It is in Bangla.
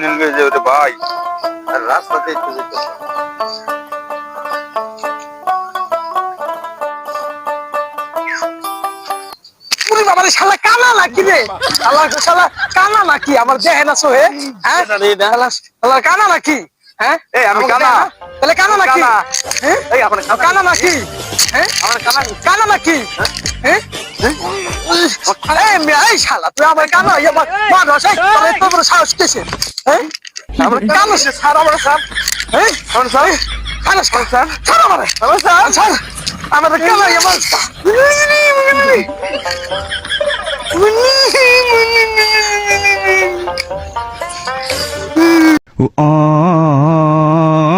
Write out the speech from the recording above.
ইউনিয়ন গিয়ে যে ওরে ভাই আর রাস্তাতে একটু যেতে পুরি বাবারে শালা কানা নাকি রে শালা কানা নাকি আমার দেহে না সোহে হ্যাঁ শালা কানা নাকি হ্যাঁ এই আমি কানা তাহলে কানা নাকি হ্যাঁ এই আপনি কানা নাকি হ্যাঁ আমার কানা কানা নাকি হ্যাঁ এই মেয়ে এই শালা তুই আমার কানা ইয়া মানুষ এই তোর এত বড় সাহস কিসের হ্যাঁ আমার কানা স্যার আমার স্যার এই আমার স্যার কানা স্যার স্যার আমারে আমার স্যার স্যার আমার কানা ইয়া মানুষ Oh